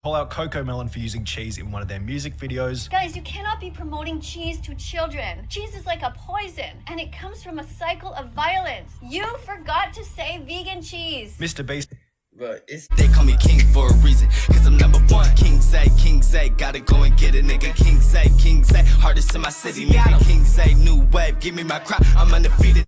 call out Coco Melon for using cheese in one of their music videos. Guys, you cannot be promoting cheese to children. Cheese is like a poison, and it comes from a cycle of violence. You forgot to say vegan cheese. Mr. Beast. But they call me king for a reason, cause I'm number one. King say, gotta go and get it, nigga. King say, hardest in my city, nigga. King say, new wave, give me my crop, I'm undefeated.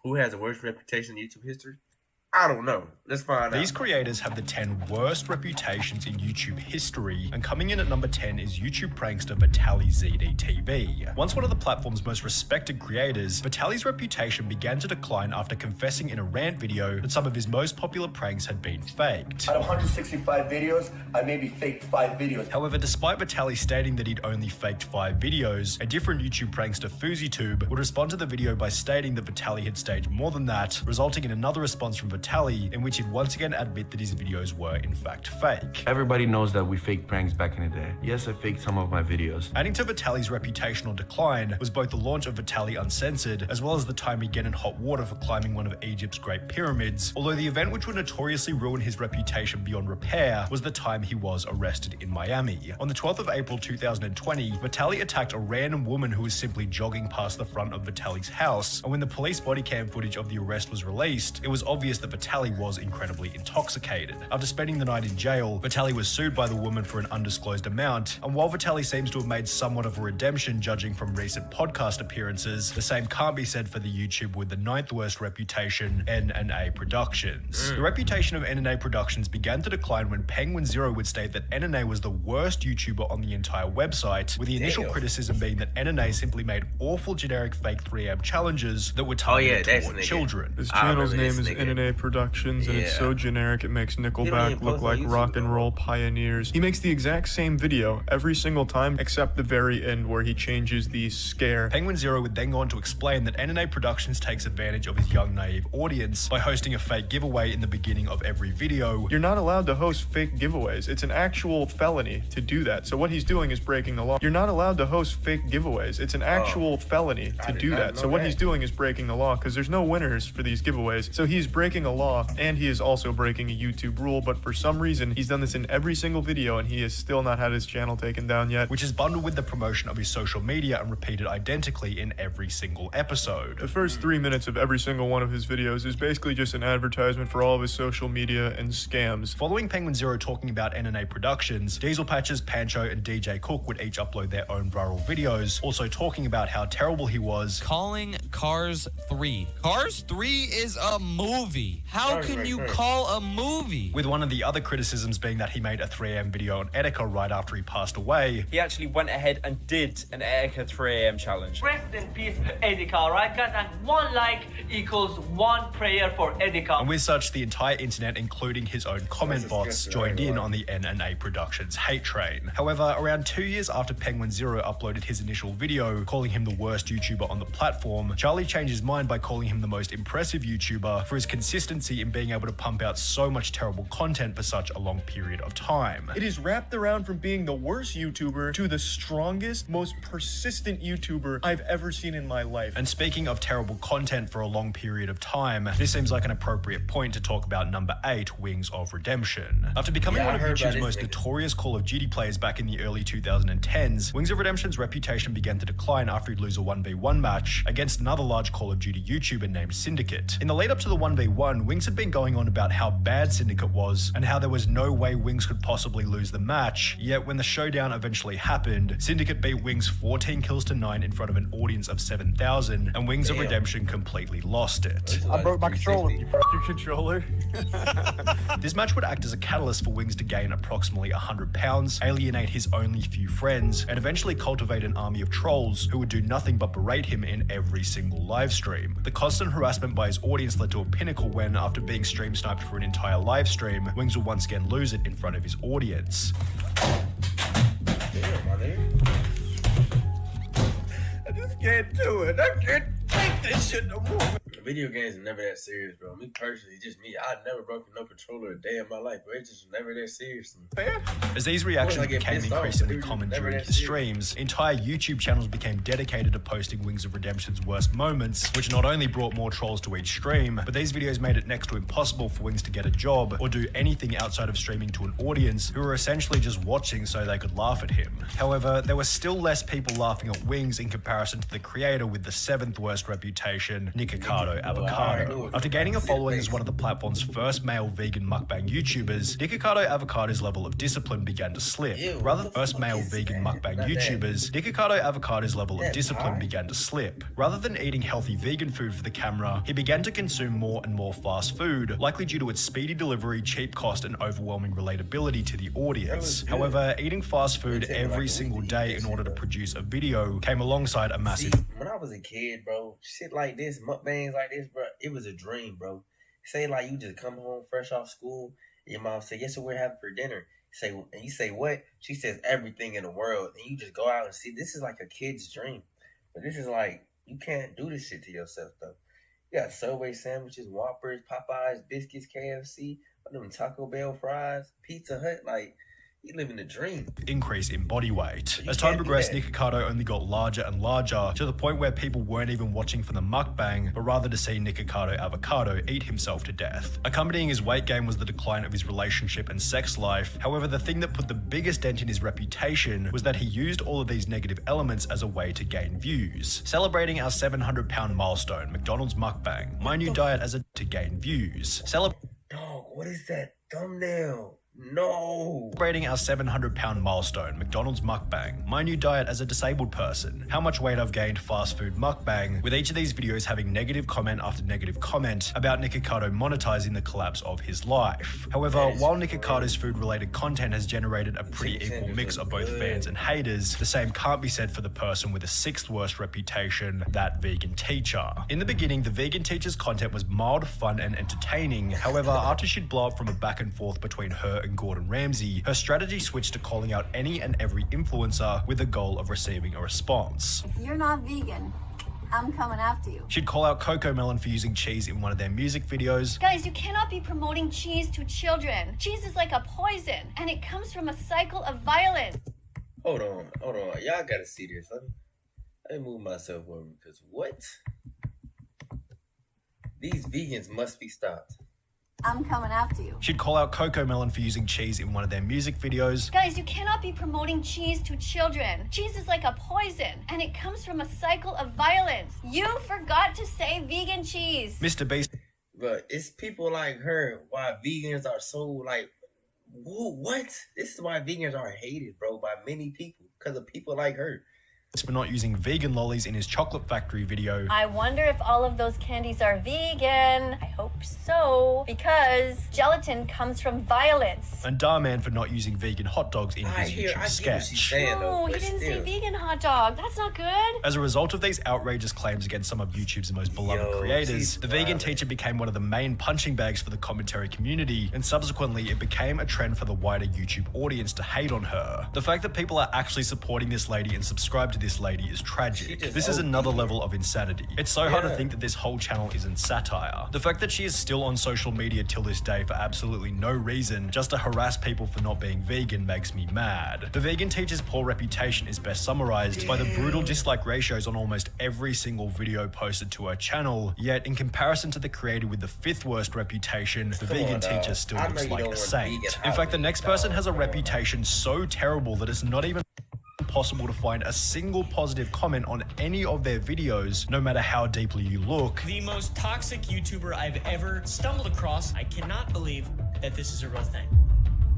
Who has the worst reputation in YouTube history? I don't know. Let's find out. These creators have the 10 worst reputations in YouTube history, and coming in at number 10 is YouTube prankster Vitaly ZDTV. Once one of the platform's most respected creators, Vitaly's reputation began to decline after confessing in a rant video that some of his most popular pranks had been faked. Out of 165 videos, I maybe faked 5 videos. However, despite Vitaly stating that he'd only faked 5 videos, a different YouTube prankster FouseyTube would respond to the video by stating that Vitaly had staged more than that, resulting in another response from Vitaly in which he'd once again admit that his videos were in fact fake. Everybody knows that we faked pranks back in the day. Yes, I faked some of my videos. Adding to Vitaly's reputational decline was both the launch of Vitaly Uncensored, as well as the time he'd get in hot water for climbing one of Egypt's Great Pyramids, although the event which would notoriously ruin his reputation beyond repair was the time he was arrested in Miami. On the 12th of April 2020, Vitaly attacked a random woman who was simply jogging past the front of Vitaly's house, and when the police body cam footage of the arrest was released, it was obvious that Vitaly was incredibly intoxicated. After spending the night in jail, Vitaly was sued by the woman for an undisclosed amount, and while Vitaly seems to have made somewhat of a redemption judging from recent podcast appearances, the same can't be said for the YouTube with the 9th worst reputation, N&A Productions. The reputation of N&A Productions began to decline when Penguin Zero would state that N&A was the worst YouTuber on the entire website, with the initial criticism being that N&A simply made awful generic fake 3am challenges that were targeted toward children. His channel's name is N&A Productions, and it's so generic it makes Nickelback look like rock and roll pioneers. He makes the exact same video every single time except the very end where he changes the scare. Penguin Zero would then go on to explain that N&A Productions takes advantage of his young naive audience by hosting a fake giveaway in the beginning of every video. You're not allowed to host fake giveaways. It's an actual felony to do that. So what he's doing is breaking the law. You're not allowed to host fake giveaways. It's an actual felony to do that. So what he's doing is breaking the law because there's no winners for these giveaways. So he's breaking a law, and he is also breaking a YouTube rule, but for some reason he's done this in every single video and he has still not had his channel taken down yet, which is bundled with the promotion of his social media and repeated identically in every single episode. The first 3 minutes of every single one of his videos is basically just an advertisement for all of his social media and scams. Following Penguin Zero talking about N&A Productions, Diesel Patches, Pancho, and DJ Cook would each upload their own viral videos, also talking about how terrible he was. Calling Cars 3. Cars 3 is a movie. How can you call a movie? With one of the other criticisms being that he made a 3am video on Etika right after he passed away. He actually went ahead and did an Etika 3am challenge. Rest in peace, Etika, alright guys? And 1 like equals 1 prayer for Etika. And with such, the entire internet, including his own comment bots, joined in on the N&A Productions hate train. However, around 2 years after Penguin Zero uploaded his initial video, calling him the worst YouTuber on the platform, Charlie changed his mind by calling him the most impressive YouTuber for his consistency in being able to pump out so much terrible content for such a long period of time. It is wrapped around from being the worst YouTuber to the strongest, most persistent YouTuber I've ever seen in my life. And speaking of terrible content for a long period of time, this seems like an appropriate point to talk about number 8, Wings of Redemption. After becoming one of YouTube's most notorious Call of Duty players back in the early 2010s, Wings of Redemption's reputation began to decline after he'd lose a 1v1 match against another large Call of Duty YouTuber named Syndicate. In the lead up to the 1v1, Wings had been going on about how bad Syndicate was and how there was no way Wings could possibly lose the match, yet when the showdown eventually happened, Syndicate beat Wings 14 kills to 9 in front of an audience of 7,000, and Wings of Redemption completely lost it. I broke my controller. You broke your controller? This match would act as a catalyst for Wings to gain approximately 100 pounds, alienate his only few friends, and eventually cultivate an army of trolls who would do nothing but berate him in every single live stream. The constant harassment by his audience led to a pinnacle when, after being stream sniped for an entire live stream, Wings would once again lose it in front of his audience. I just can't do it. I can't take this shit no more. video games are never that serious, bro. Me personally, just me, I never broken no controller a day in my life, bro. It's just never that serious. As these reactions became increasingly common during his streams, entire YouTube channels became dedicated to posting Wings of Redemption's worst moments, which not only brought more trolls to each stream, but these videos made it next to impossible for Wings to get a job or do anything outside of streaming to an audience who were essentially just watching so they could laugh at him. However, there were still less people laughing at Wings in comparison to the creator with the 7th worst reputation, Nikocado Avocado. After gaining a following as one of the platform's first male vegan mukbang YouTubers, Nikocado Avocado's level of discipline began to slip. Rather than first male vegan mukbang YouTubers, Nikocado Avocado's level of discipline began to slip. Rather than eating healthy vegan food for the camera, he began to consume more and more fast food, likely due to its speedy delivery, cheap cost, and overwhelming relatability to the audience. However, eating fast food every single day in order to produce a video came alongside a massive... When I was a kid, bro, shit like this, mukbangs like this, bro, it was a dream, bro. Say like you just come home fresh off school, and your mom say, "Guess what we're having for dinner?" And you say, "What?" She says, "Everything in the world," and you just go out and see. This is like a kid's dream, but this is like you can't do this shit to yourself though. You got Subway sandwiches, Whoppers, Popeyes, biscuits, KFC, them Taco Bell fries, Pizza Hut, like. You living the dream. Increase in body weight. As time progressed, Nikocado only got larger and larger to the point where people weren't even watching for the mukbang, but rather to see Nikocado Avocado eat himself to death. Accompanying his weight gain was the decline of his relationship and sex life. However, the thing that put the biggest dent in his reputation was that he used all of these negative elements as a way to gain views. Celebrating our 700-pound milestone, McDonald's mukbang, my new diet as a to gain views. Dog, what is that thumbnail? No. Celebrating our 700-pound milestone, McDonald's mukbang, my new diet as a disabled person, how much weight I've gained, fast food mukbang, with each of these videos having negative comment after negative comment about Nikocado monetizing the collapse of his life. However, while Nikocado's food-related content has generated a pretty equal mix of both fans and haters, the same can't be said for the person with the 6th worst reputation, that vegan teacher. In the beginning, the vegan teacher's content was mild, fun, and entertaining. However, after she'd blow up from a back and forth between her and Gordon Ramsay, her strategy switched to calling out any and every influencer with the goal of receiving a response. If you're not vegan, I'm coming after you. She'd call out Coco Melon for using cheese in one of their music videos. Guys, you cannot be promoting cheese to children. Cheese is like a poison, and it comes from a cycle of violence. Hold on. Y'all gotta see this. Let me move myself over because what? These vegans must be stopped. I'm coming after you. She'd call out Coco Melon for using cheese in one of their music videos. Guys, you cannot be promoting cheese to children. Cheese is like a poison, and it comes from a cycle of violence. You forgot to say vegan cheese. Mr. Beast. But it's people like her why vegans are so like, what? This is why vegans are hated, bro, by many people because of people like her. For not using vegan lollies in his chocolate factory video. I wonder if all of those candies are vegan. I hope so, because gelatin comes from violence. And Darman for not using vegan hot dogs in his YouTube sketch. No, he didn't say vegan hot dog. That's not good. As a result of these outrageous claims against some of YouTube's most beloved creators, the vegan teacher became one of the main punching bags for the commentary community, and subsequently it became a trend for the wider YouTube audience to hate on her. The fact that people are actually supporting this lady and subscribe to this lady is tragic. This is another level of insanity. It's so hard to think that this whole channel isn't satire. The fact that she is still on social media till this day for absolutely no reason, just to harass people for not being vegan, makes me mad. The vegan teacher's poor reputation is best summarized by the brutal dislike ratios on almost every single video posted to her channel, yet in comparison to the creator with the 5th worst reputation, the vegan teacher still looks like a saint. In fact, the next person has a reputation so terrible that it's not even possible to find a single positive comment on any of their videos, no matter how deeply you look. The most toxic YouTuber I've ever stumbled across. I cannot believe that this is a real thing.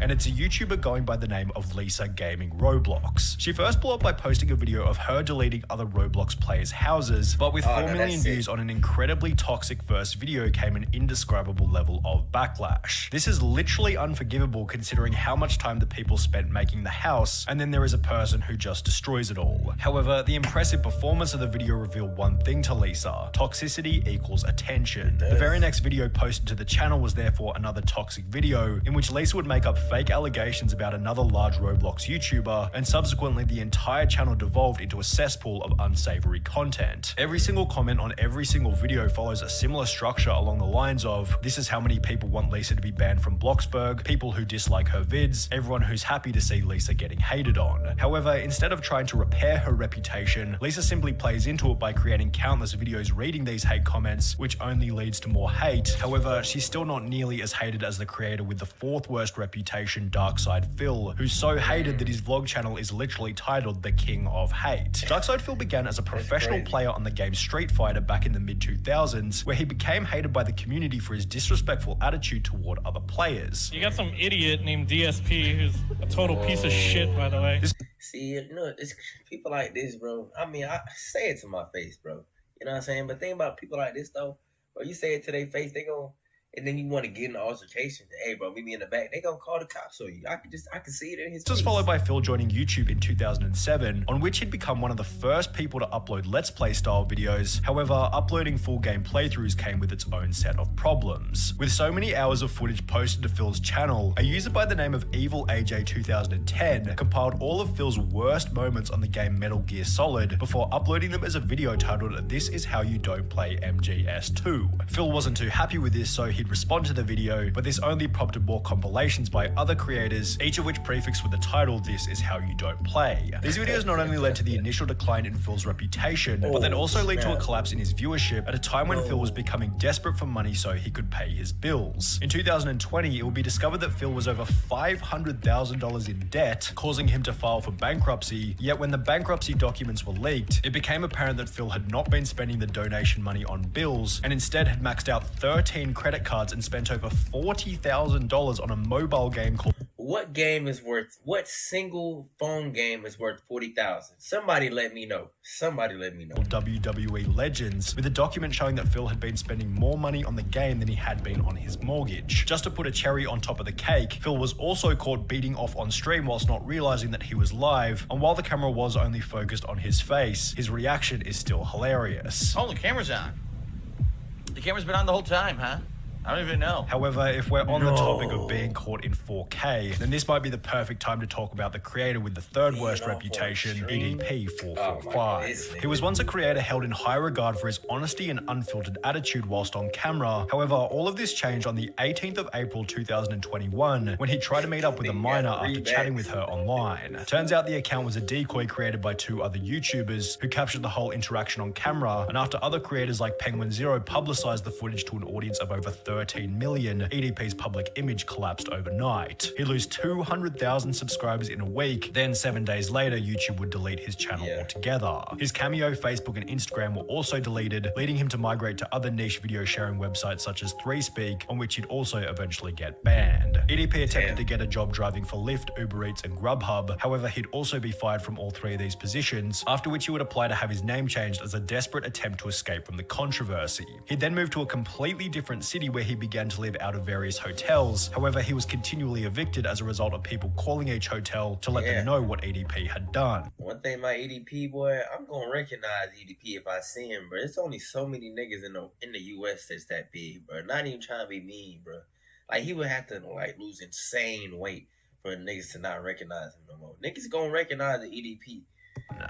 And it's a YouTuber going by the name of Lisa Gaming Roblox. She first blew up by posting a video of her deleting other Roblox players' houses, but with 4 million views on an incredibly toxic first video came an indescribable level of backlash. This is literally unforgivable considering how much time the people spent making the house, and then there is a person who just destroys it all. However, the impressive performance of the video revealed one thing to Lisa: toxicity equals attention. The very next video posted to the channel was therefore another toxic video in which Lisa would make up fake allegations about another large Roblox YouTuber, and subsequently the entire channel devolved into a cesspool of unsavory content. Every single comment on every single video follows a similar structure along the lines of, this is how many people want Lisa to be banned from Bloxburg, people who dislike her vids, everyone who's happy to see Lisa getting hated on. However, instead of trying to repair her reputation, Lisa simply plays into it by creating countless videos reading these hate comments, which only leads to more hate. However, she's still not nearly as hated as the creator with the 4th worst reputation, Darkside Phil, who's so hated that his vlog channel is literally titled The King of Hate. Darkside Phil began as a professional player on the game Street Fighter back in the mid-2000s, where he became hated by the community for his disrespectful attitude toward other players. You got some idiot named DSP who's a total piece of shit, by the way. See, you know, it's people like this, bro. I mean, I say it to my face, bro. You know what I'm saying? But think about people like this, though. Bro, you say it to their face, they gon', and then you want to get in an altercation. Hey, bro, meet me in the back. They gonna call the cops on you. I can see it in his face. This was followed by Phil joining YouTube in 2007, on which he'd become one of the first people to upload Let's Play style videos. However, uploading full game playthroughs came with its own set of problems. With so many hours of footage posted to Phil's channel, a user by the name of Evil AJ 2010 compiled all of Phil's worst moments on the game Metal Gear Solid before uploading them as a video titled "This Is How You Don't Play MGS2." Phil wasn't too happy with this, so he respond to the video, but this only prompted more compilations by other creators, each of which prefixed with the title "This Is How You Don't Play." These videos not only led to the initial decline in Phil's reputation, but then also led to a collapse in his viewership at a time when Phil was becoming desperate for money so he could pay his bills. In 2020, it will be discovered that Phil was over $500,000 in debt, causing him to file for bankruptcy, yet when the bankruptcy documents were leaked, it became apparent that Phil had not been spending the donation money on bills, and instead had maxed out 13 credit cards and spent over $40,000 on a mobile game called... What single phone game is worth $40,000? Somebody let me know. WWE Legends, with a document showing that Phil had been spending more money on the game than he had been on his mortgage. Just to put a cherry on top of the cake, Phil was also caught beating off on stream whilst not realizing that he was live, and while the camera was only focused on his face, his reaction is still hilarious. Oh, the camera's on. The camera's been on the whole time, huh? I don't even know. However, if we're on the topic of being caught in 4K, then this might be the perfect time to talk about the creator with the 3rd worst reputation, EDP445. He was once a creator held in high regard for his honesty and unfiltered attitude whilst on camera. However, all of this changed on the 18th of April 2021 when he tried to meet up with a minor after chatting with her online. Turns out the account was a decoy created by 2 other YouTubers who captured the whole interaction on camera, and after other creators like Penguin Zero publicized the footage to an audience of over 13 million, EDP's public image collapsed overnight. He'd lose 200,000 subscribers in a week, then 7 days later, YouTube would delete his channel altogether. His Cameo, Facebook, and Instagram were also deleted, leading him to migrate to other niche video sharing websites such as 3Speak, on which he'd also eventually get banned. EDP attempted to get a job driving for Lyft, Uber Eats, and Grubhub. However, he'd also be fired from all 3 of these positions, after which he would apply to have his name changed as a desperate attempt to escape from the controversy. He'd then moved to a completely different city where he began to live out of various hotels. However, he was continually evicted as a result of people calling each hotel to let them know what EDP had done. One thing my EDP boy, I'm gonna recognize EDP if I see him, bro. There's only so many niggas in the US that's that big, bro. Not even trying to be mean, bro. Like, he would have to like lose insane weight for niggas to not recognize him no more. Niggas gonna recognize the EDP.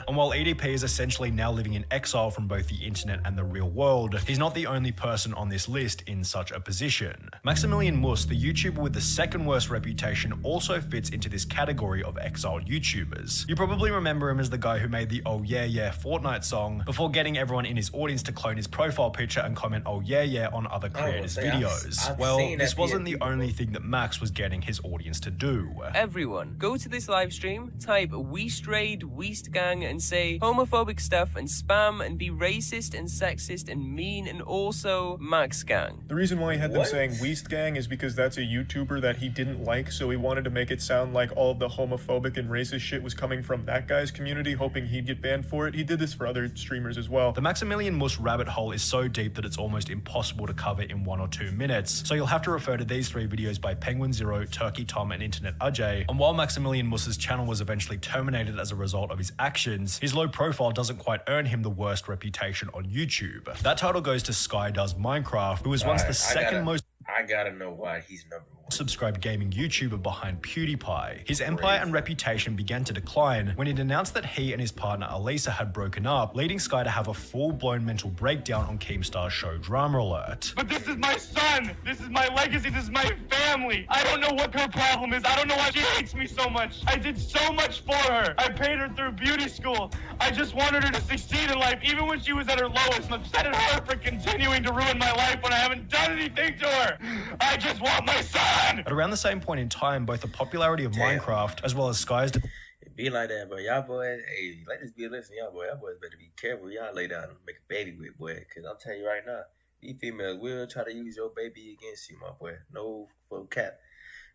And while EDP is essentially now living in exile from both the internet and the real world, he's not the only person on this list in such a position. Maximilian Mus, the YouTuber with the 2nd worst reputation, also fits into this category of exiled YouTubers. You probably remember him as the guy who made the "Oh Yeah Yeah" Fortnite song before getting everyone in his audience to clone his profile picture and comment "Oh Yeah Yeah" on other creators' videos. Well, this wasn't the only thing that Max was getting his audience to do. Everyone, go to this live stream, type "Weast Raid, Weast Gang" and say homophobic stuff and spam and be racist and sexist and mean and also Max Gang. The reason why he had them saying Weast Gang is because that's a YouTuber that he didn't like, so he wanted to make it sound like all of the homophobic and racist shit was coming from that guy's community, hoping he'd get banned for it. He did this for other streamers as well. The Maximilian Mus rabbit hole is so deep that it's almost impossible to cover in 1 or 2 minutes, so you'll have to refer to these 3 videos by Penguin Zero, Turkey Tom, and Internet Ajay. And while Maximilian Mus's channel was eventually terminated as a result of his actions, his low profile doesn't quite earn him the worst reputation on YouTube. That title goes to Sky Does Minecraft, who was once the second most... I gotta know why he's number 1. subscribed gaming YouTuber behind PewDiePie. His empire and reputation began to decline when it announced that he and his partner Elisa had broken up, leading Sky to have a full-blown mental breakdown on Keemstar's show Drama Alert. But this is my son. This is my legacy. This is my family. I don't know what her problem is. I don't know why she hates me so much. I did so much for her. I paid her through beauty school. I just wanted her to succeed in life, even when she was at her lowest. I'm upset at her for continuing to ruin my life when I haven't done anything to her. I just want my son. At around the same point in time, both the popularity of Minecraft as well as Sky's It be like that, bro. Y'all boys, hey, let this be a lesson, y'all boys better be careful. Y'all lay down and make a baby with, boy. Because I'm telling you right now, these females will try to use your baby against you, my boy. No full cap.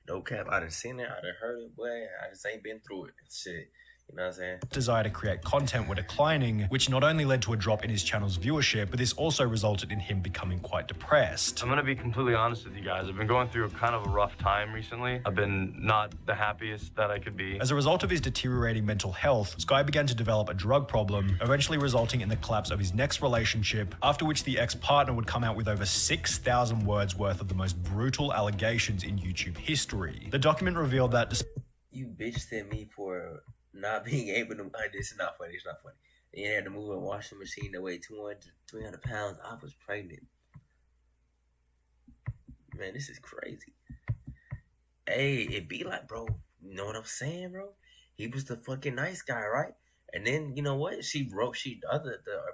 No cap. I done seen it. I done heard it, boy. I just ain't been through it. Shit. You know what I'm saying? Desire to create content were declining, which not only led to a drop in his channel's viewership, but this also resulted in him becoming quite depressed. I'm gonna be completely honest with you guys. I've been going through kind of a rough time recently. I've been not the happiest that I could be. As a result of his deteriorating mental health, Sky began to develop a drug problem, eventually resulting in the collapse of his next relationship, after which the ex-partner would come out with over 6,000 words worth of the most brutal allegations in YouTube history. The document revealed that you bitched at me for not being able to. This is not funny. It's not funny. You had to move a washing machine that weighed 300 pounds. I was pregnant. Man, this is crazy. Hey, it be like, bro. You know what I'm saying, bro? He was the fucking nice guy, right? And then you know what? The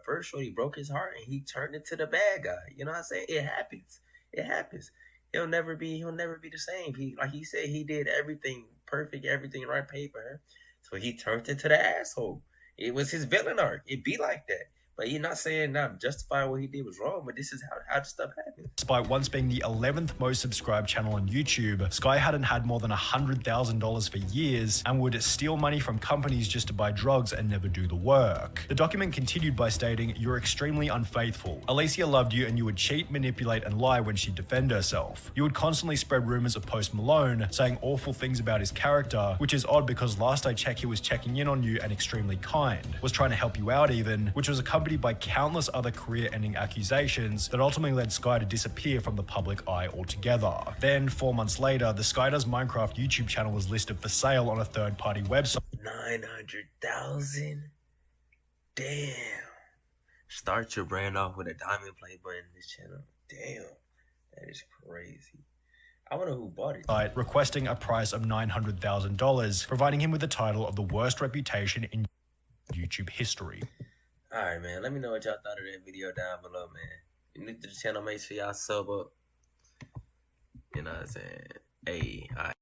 first shorty broke his heart, and he turned into the bad guy. You know what I'm saying? It happens. It happens. He'll never be the same. Like he said, he did everything perfect, everything right, paid for her. So he turned into the asshole. It was his villain arc. It be like that. But you're not saying not justifying what he did was wrong, but this is how the stuff happens. Despite once being the 11th most subscribed channel on YouTube, Sky hadn't had more than $100,000 for years and would steal money from companies just to buy drugs and never do the work. The document continued by stating, "You're extremely unfaithful. Alicia loved you and you would cheat, manipulate, and lie when she'd defend herself. You would constantly spread rumors of Post Malone, saying awful things about his character, which is odd because last I checked he was checking in on you and extremely kind, was trying to help you out even, which was accompanied by countless other career-ending accusations that ultimately led Sky to disappear from the public eye altogether." Then, 4 months later, the Sky Does Minecraft YouTube channel was listed for sale on a third-party website. 900,000? Damn. Start your brand off with a diamond play button in this channel. Damn. That is crazy. I wonder who bought it. Requesting a price of $900,000, providing him with the title of the worst reputation in YouTube history. Alright, man. Let me know what y'all thought of that video down below, man. If you're new to the channel, make sure y'all sub up. You know what I'm saying? Hey, alright.